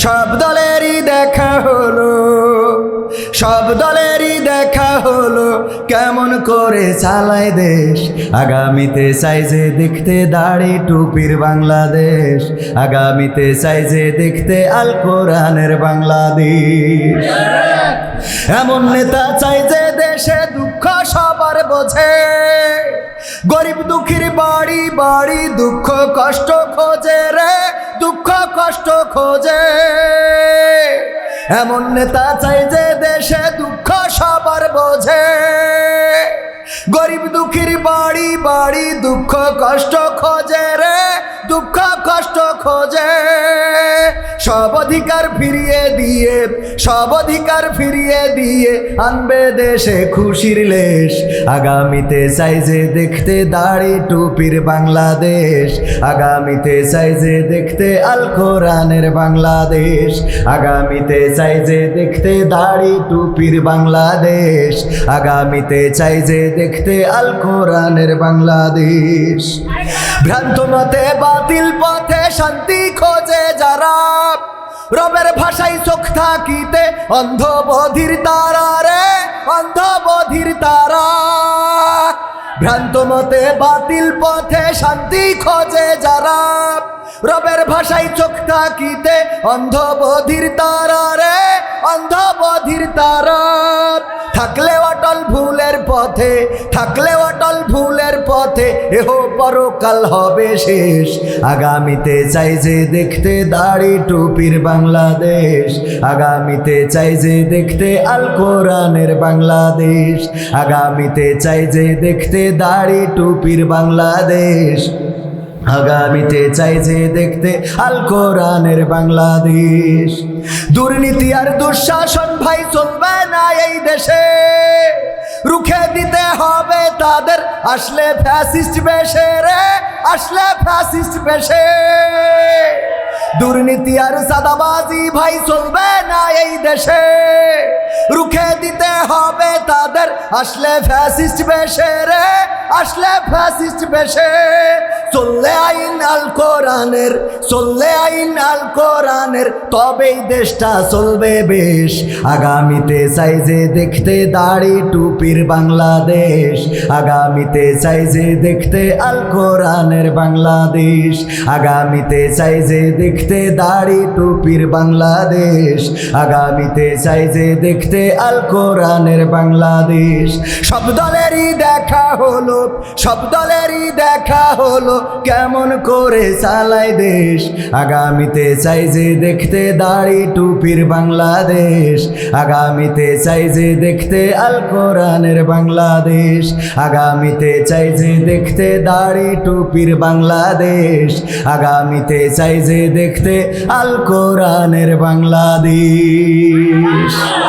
সব দলেরই দেখা হলো, সব দলেরই দেখা হলো, কেমন করে চালায় দেশ। আগামীতে চাই যে দেখতে দাড়ি টুপির বাংলাদেশ, আগামীতে চাই যে দেখতে আল কোরআনের বাংলাদেশ। এমন নেতা চাই যে দেশে দুঃখ সবার বোঝে, গরিব দুঃখীর বাড়ি বাড়ি দুঃখ কষ্ট খোঁজে রে, দুঃখ কষ্ট খোঁজে। এমন নেতা চাই যে দেশে দুঃখ সবার বোঝে, গরিব দুঃখীর বাড়ি বাড়ি দুঃখ কষ্ট খোঁজে রে, দুঃখ কষ্ট খোঁজে। সব অধিকার ফিরিয়ে দিয়ে, সব অধিকার ফিরিয়ে দিয়ে আনবে দেশে খুশির লেশ। আগামীতে চাই যে দেখতে দাড়ি টুপির বাংলাদেশ, আগামীতে চাই যে দেখতে আল কোরআনের বাংলাদেশ, আগামীতে চাই যে দেখতে দাড়ি টুপির বাংলাদেশ, আগামীতে চাই যে দেখতে আল কোরআনের বাংলাদেশ। ভ্রান্ত মতে বাতিল পথে শান্তি খোঁজে যারা, রবের ভাষায় চোখ থাকিতে অন্ধ বধির তারা রে, অন্ধ বধির তারা। ভ্রান্ত মতে বাতিল পথে শান্তি খোঁজে যারা, রবের ভাষায় চোখ থাকিতে অন্ধ বধির তারা রে, অন্ধ বধির তারা। থাকলে অটল ভুলের পথে, থাকলে অটল ভুলের পথে, এহ পরকাল হবে শেষ। আগামীতে চাই যে দেখতে দাড়ি টুপির বাংলাদেশ, আগামীতে চাই যে দেখতে আল কোরআনের বাংলাদেশ, আগামীতে চাই যে দেখতে দাড়ি টুপির বাংলাদেশ, আগামীতে চাই যে দেখতে আল কোরআনের বাংলাদেশ। দুর্নীতি আর দুঃশাসন ভাই চলবে না এই দেশে, রুখে দিতে হবে তাদের আসলে ফ্যাসিস্ট বেশে রে, আসলে ফ্যাসিস্ট বেশে। দুর্নীতি আর সাদাবাজি ভাই চলবে না এই দেশে, রুখে দিতে হবে তাদের আসলে ফ্যাসিস্ট বেশে রে, আসলে ফ্যাসিস্ট বেশে। চললে আইন আল কোরআনের, চললে আইন আল কোরআনের, তবেই দেশটা চলবে বেশ। আগামীতে চাই যে দেখতে দাড়ি টুপির বাংলাদেশ, আগামীতে চাই যে দেখতে আল কোরআনের বাংলাদেশ, আগামীতে চাই যে দেখতে দাড়ি টুপির বাংলাদেশ, আগামীতে চাই যে দেখতে আল কোরআনের বাংলাদেশ। সব দলেরই দেখা হলো, সব দলেরই দেখা হলো, কেমন করে চালায় দেশ। আগামীতে চাই যে দেখতে দাড়ি টুপির বাংলাদেশ, আগামীতে চাই যে দেখতে আল কোরআনের বাংলাদেশ, আগামীতে চাই যে দেখতে দাড়ি টুপির বাংলাদেশ, আগামীতে চাই যে দেখতে আল কোরআনের বাংলাদেশ।